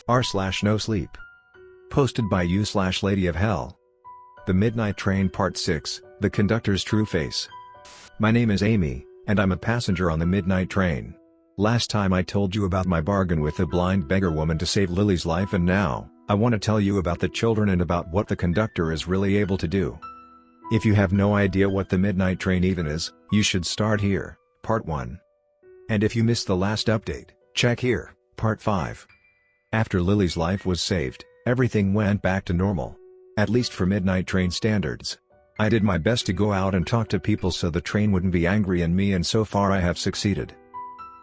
r/NoSleep. Posted by you/Lady of Hell. The Midnight Train Part 6, The Conductor's True Face. My name is Amy, and I'm a passenger on the midnight train. Last time I told you about my bargain with the blind beggar woman to save Lily's life, and now, I want to tell you about the children and about what the conductor is really able to do. If you have no idea what the midnight train even is, you should start here, Part 1. And if you missed the last update, check here, Part 5. After Lily's life was saved, everything went back to normal. At least for midnight train standards. I did my best to go out and talk to people so the train wouldn't be angry at me, and so far I have succeeded.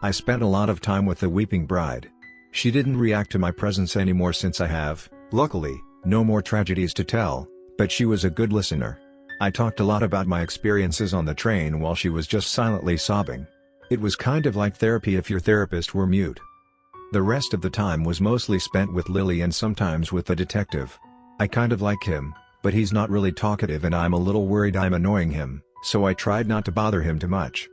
I spent a lot of time with the weeping bride. She didn't react to my presence anymore since I have, luckily, no more tragedies to tell, but she was a good listener. I talked a lot about my experiences on the train while she was just silently sobbing. It was kind of like therapy if your therapist were mute. The rest of the time was mostly spent with Lily and sometimes with the detective. I kind of like him, but he's not really talkative and I'm a little worried I'm annoying him, so I tried not to bother him too much.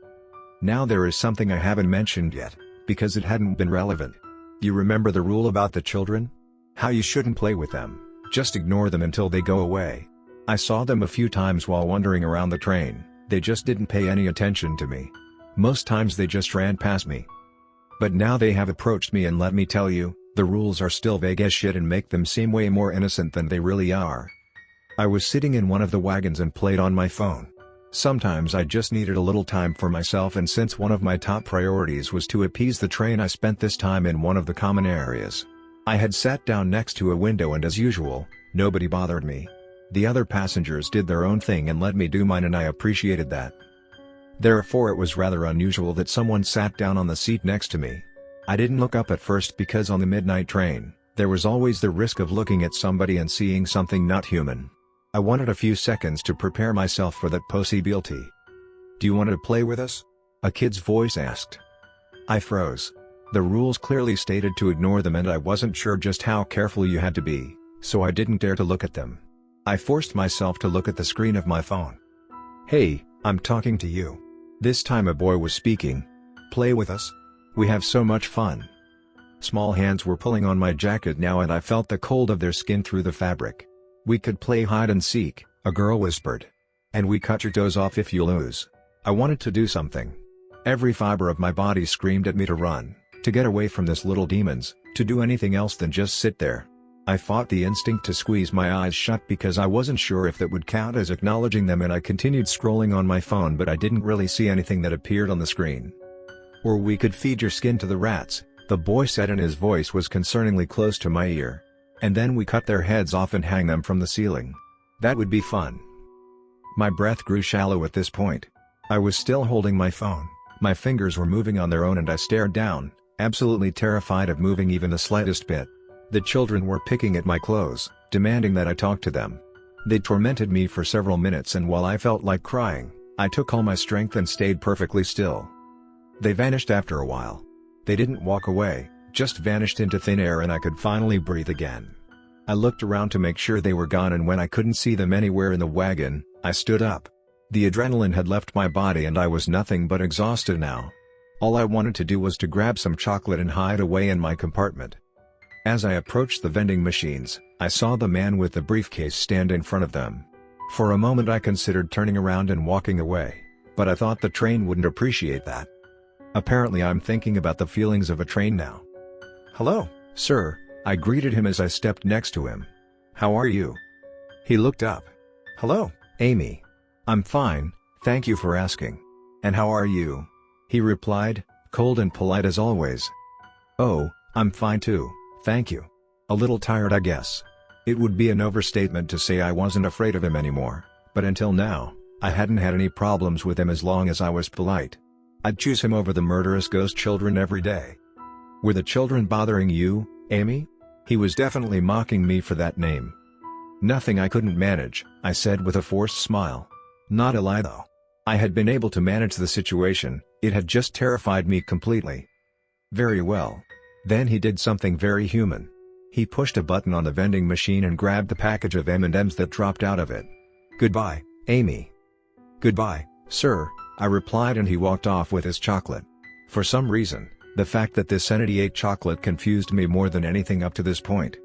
Now there is something I haven't mentioned yet, because it hadn't been relevant. You remember the rule about the children? How you shouldn't play with them, just ignore them until they go away. I saw them a few times while wandering around the train, they just didn't pay any attention to me. Most times they just ran past me. But now they have approached me, and let me tell you, the rules are still vague as shit and make them seem way more innocent than they really are. I was sitting in one of the wagons and played on my phone. Sometimes I just needed a little time for myself, and since one of my top priorities was to appease the train, I spent this time in one of the common areas. I had sat down next to a window and as usual, nobody bothered me. The other passengers did their own thing and let me do mine, and I appreciated that. Therefore it was rather unusual that someone sat down on the seat next to me. I didn't look up at first because on the midnight train, there was always the risk of looking at somebody and seeing something not human. I wanted a few seconds to prepare myself for that possibility. "Do you want to play with us?" a kid's voice asked. I froze. The rules clearly stated to ignore them, and I wasn't sure just how careful you had to be, so I didn't dare to look at them. I forced myself to look at the screen of my phone. "Hey, I'm talking to you." This time a boy was speaking. "Play with us? We have so much fun." Small hands were pulling on my jacket now, and I felt the cold of their skin through the fabric. "We could play hide and seek," a girl whispered. "And we cut your toes off if you lose." I wanted to do something. Every fiber of my body screamed at me to run, to get away from this little demons, to do anything else than just sit there. I fought the instinct to squeeze my eyes shut because I wasn't sure if that would count as acknowledging them, and I continued scrolling on my phone, but I didn't really see anything that appeared on the screen. "Or we could feed your skin to the rats," the boy said, and his voice was concerningly close to my ear. "And then we cut their heads off and hang them from the ceiling. That would be fun." My breath grew shallow at this point. I was still holding my phone, my fingers were moving on their own, and I stared down, absolutely terrified of moving even the slightest bit. The children were picking at my clothes, demanding that I talk to them. They tormented me for several minutes, and while I felt like crying, I took all my strength and stayed perfectly still. They vanished after a while. They didn't walk away, just vanished into thin air, and I could finally breathe again. I looked around to make sure they were gone, and when I couldn't see them anywhere in the wagon, I stood up. The adrenaline had left my body and I was nothing but exhausted now. All I wanted to do was to grab some chocolate and hide away in my compartment. As I approached the vending machines, I saw the man with the briefcase stand in front of them. For a moment I considered turning around and walking away, but I thought the train wouldn't appreciate that. Apparently I'm thinking about the feelings of a train now. "Hello, sir," I greeted him as I stepped next to him. "How are you?" He looked up. "Hello, Amy. I'm fine, thank you for asking. And how are you?" he replied, cold and polite as always. "Oh, I'm fine too, thank you. A little tired, I guess." It would be an overstatement to say I wasn't afraid of him anymore, but until now, I hadn't had any problems with him as long as I was polite. I'd choose him over the murderous ghost children every day. "Were the children bothering you, Amy?" He was definitely mocking me for that name. "Nothing I couldn't manage," I said with a forced smile. Not a lie though. I had been able to manage the situation, it had just terrified me completely. "Very well." Then he did something very human. He pushed a button on the vending machine and grabbed the package of M&Ms that dropped out of it. "Goodbye, Amy." "Goodbye, sir," I replied, and he walked off with his chocolate. For some reason, The fact that this entity ate chocolate confused me more than anything up to this point.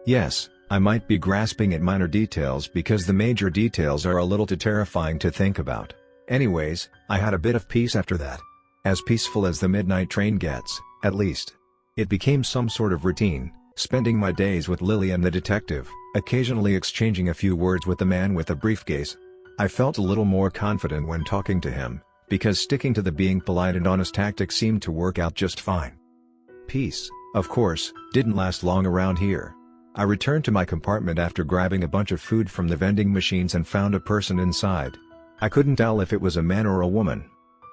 Yes, I might be grasping at minor details because the major details are a little too terrifying to think about. Anyways, I had a bit of peace after that. As peaceful as the midnight train gets, at least. It became some sort of routine, spending my days with Lily and the detective, occasionally exchanging a few words with the man with the briefcase. I felt a little more confident when talking to him, because sticking to the being polite and honest tactic seemed to work out just fine. Peace, of course, didn't last long around here. I returned to my compartment after grabbing a bunch of food from the vending machines and found a person inside. I couldn't tell if it was a man or a woman.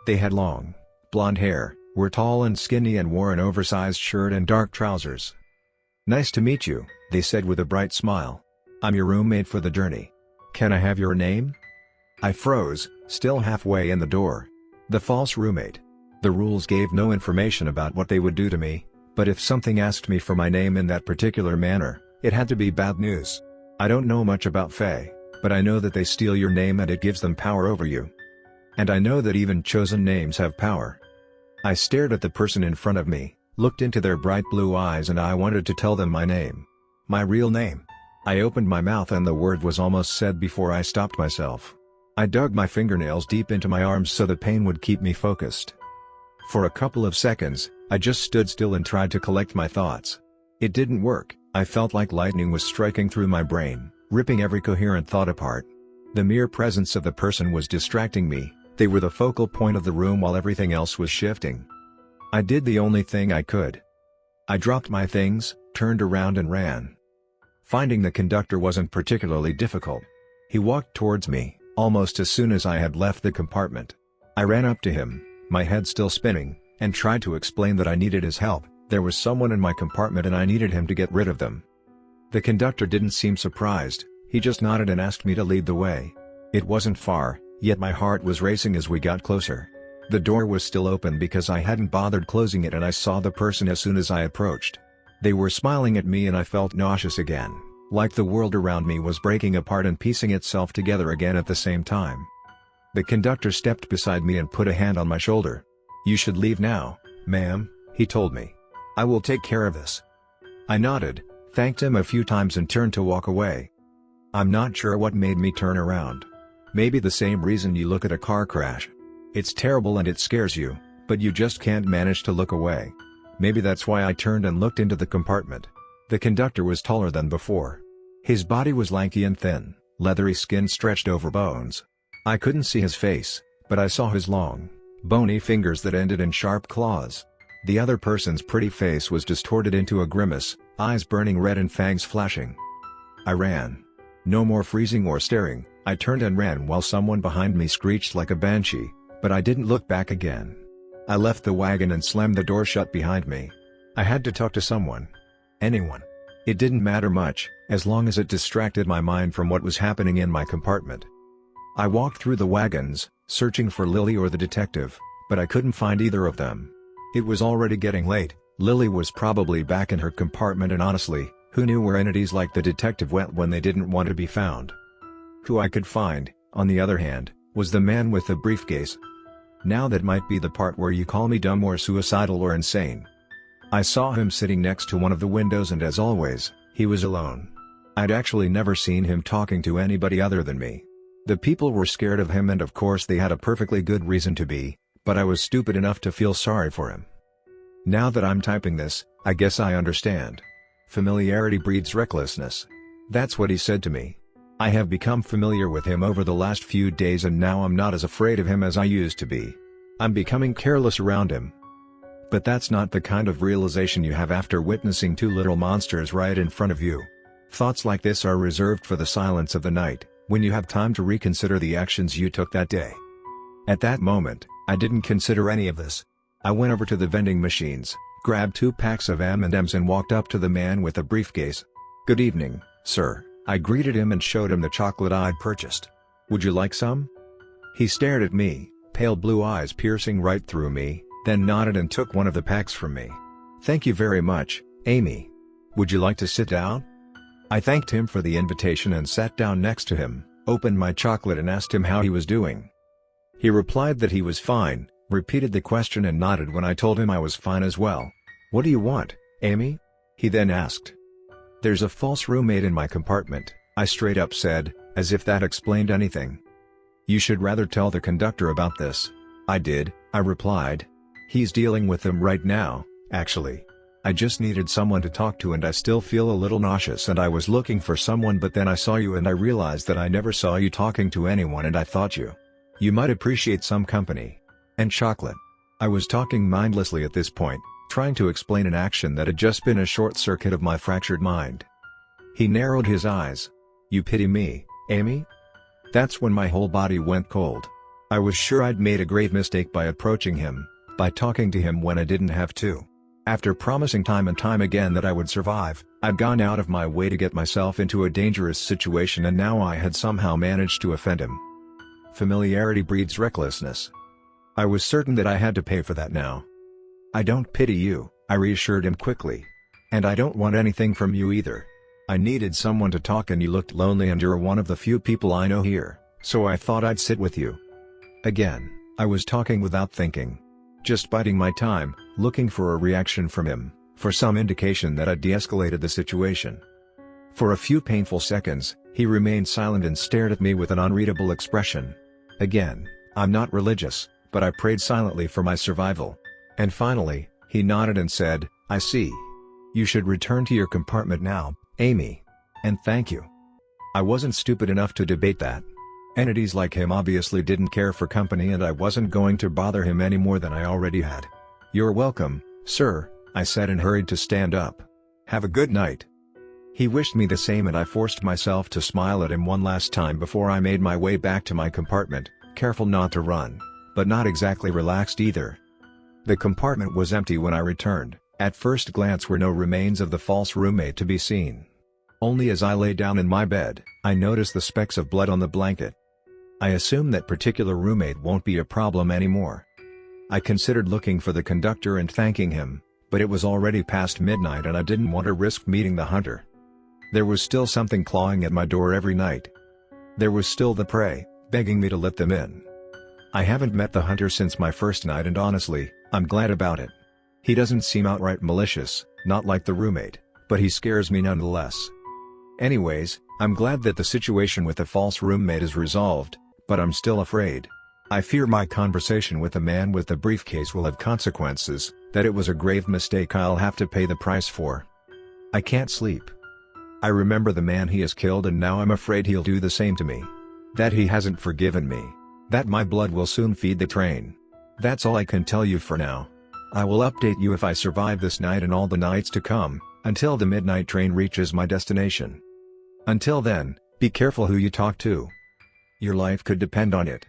They had long, blonde hair, were tall and skinny and wore an oversized shirt and dark trousers. "Nice to meet you," they said with a bright smile. "I'm your roommate for the journey. Can I have your name?" I froze, still halfway in the door. The false roommate. The rules gave no information about what they would do to me, but if something asked me for my name in that particular manner, it had to be bad news. I don't know much about Fae, but I know that they steal your name and it gives them power over you. And I know that even chosen names have power. I stared at the person in front of me, looked into their bright blue eyes, and I wanted to tell them my name. My real name. I opened my mouth and the word was almost said before I stopped myself. I dug my fingernails deep into my arms so the pain would keep me focused. For a couple of seconds, I just stood still and tried to collect my thoughts. It didn't work. I felt like lightning was striking through my brain, ripping every coherent thought apart. The mere presence of the person was distracting me. They were the focal point of the room while everything else was shifting. I did the only thing I could. I dropped my things, turned around and ran. Finding the conductor wasn't particularly difficult. He walked towards me, almost as soon as I had left the compartment. I ran up to him, my head still spinning, and tried to explain that I needed his help. There was someone in my compartment and I needed him to get rid of them. The conductor didn't seem surprised, he just nodded and asked me to lead the way. It wasn't far, yet my heart was racing as we got closer. The door was still open because I hadn't bothered closing it, and I saw the person as soon as I approached. They were smiling at me and I felt nauseous again, like the world around me was breaking apart and piecing itself together again at the same time. The conductor stepped beside me and put a hand on my shoulder. "You should leave now, ma'am," he told me. "I will take care of this." I nodded, thanked him a few times and turned to walk away. I'm not sure what made me turn around. Maybe the same reason you look at a car crash. It's terrible and it scares you, but you just can't manage to look away. Maybe that's why I turned and looked into the compartment. The conductor was taller than before. His body was lanky and thin, leathery skin stretched over bones. I couldn't see his face, but I saw his long, bony fingers that ended in sharp claws. The other person's pretty face was distorted into a grimace, eyes burning red and fangs flashing. I ran. No more freezing or staring. I turned and ran while someone behind me screeched like a banshee, but I didn't look back again. I left the wagon and slammed the door shut behind me. I had to talk to someone. Anyone. It didn't matter much, as long as it distracted my mind from what was happening in my compartment. I walked through the wagons, searching for Lily or the detective, but I couldn't find either of them. It was already getting late. Lily was probably back in her compartment, and honestly, who knew where entities like the detective went when they didn't want to be found? Who I could find, on the other hand, was the man with the briefcase. Now that might be the part where you call me dumb or suicidal or insane. I saw him sitting next to one of the windows, and as always, he was alone. I'd actually never seen him talking to anybody other than me. The people were scared of him, and of course they had a perfectly good reason to be, but I was stupid enough to feel sorry for him. Now that I'm typing this, I guess I understand. Familiarity breeds recklessness. That's what he said to me. I have become familiar with him over the last few days, and now I'm not as afraid of him as I used to be. I'm becoming careless around him. But that's not the kind of realization you have after witnessing two little monsters right in front of you. Thoughts like this are reserved for the silence of the night, when you have time to reconsider the actions you took that day. At that moment, I didn't consider any of this. I went over to the vending machines, grabbed 2 packs of M&Ms and walked up to the man with the briefcase. "Good evening, sir," I greeted him and showed him the chocolate I'd purchased. "Would you like some?" He stared at me, pale blue eyes piercing right through me, then nodded and took one of the packs from me. "Thank you very much, Amy. Would you like to sit down?" I thanked him for the invitation and sat down next to him, opened my chocolate and asked him how he was doing. He replied that he was fine, repeated the question and nodded when I told him I was fine as well. "What do you want, Amy?" he then asked. "There's a false roommate in my compartment," I straight up said, as if that explained anything. "You should rather tell the conductor about this." "I did," I replied. "He's dealing with them right now, actually. I just needed someone to talk to and I still feel a little nauseous and I was looking for someone, but then I saw you and I realized that I never saw you talking to anyone and I thought you might appreciate some company. And chocolate." I was talking mindlessly at this point, trying to explain an action that had just been a short circuit of my fractured mind. He narrowed his eyes. "You pity me, Amy?" That's when my whole body went cold. I was sure I'd made a grave mistake by approaching him, by talking to him when I didn't have to. After promising time and time again that I would survive, I'd gone out of my way to get myself into a dangerous situation and now I had somehow managed to offend him. Familiarity breeds recklessness. I was certain that I had to pay for that now. "I don't pity you," I reassured him quickly. "And I don't want anything from you either. I needed someone to talk and you looked lonely and you're one of the few people I know here, so I thought I'd sit with you." Again, I was talking without thinking. Just biding my time, looking for a reaction from him, for some indication that I'd de-escalated the situation. For a few painful seconds, he remained silent and stared at me with an unreadable expression. Again, I'm not religious, but I prayed silently for my survival. And finally, he nodded and said, "I see. You should return to your compartment now, Amy. And thank you." I wasn't stupid enough to debate that. Entities like him obviously didn't care for company and I wasn't going to bother him any more than I already had. "You're welcome, sir," I said and hurried to stand up. "Have a good night." He wished me the same and I forced myself to smile at him one last time before I made my way back to my compartment, careful not to run, but not exactly relaxed either. The compartment was empty when I returned. At first glance were no remains of the false roommate to be seen. Only as I lay down in my bed, I noticed the specks of blood on the blanket. I assume that particular roommate won't be a problem anymore. I considered looking for the conductor and thanking him, but it was already past midnight and I didn't want to risk meeting the hunter. There was still something clawing at my door every night. There was still the prey, begging me to let them in. I haven't met the hunter since my first night and honestly, I'm glad about it. He doesn't seem outright malicious, not like the roommate, but he scares me nonetheless. Anyways, I'm glad that the situation with the false roommate is resolved, but I'm still afraid. I fear my conversation with the man with the briefcase will have consequences, that it was a grave mistake I'll have to pay the price for. I can't sleep. I remember the man he has killed and now I'm afraid he'll do the same to me. That he hasn't forgiven me. That my blood will soon feed the train. That's all I can tell you for now. I will update you if I survive this night and all the nights to come, until the midnight train reaches my destination. Until then, be careful who you talk to. Your life could depend on it.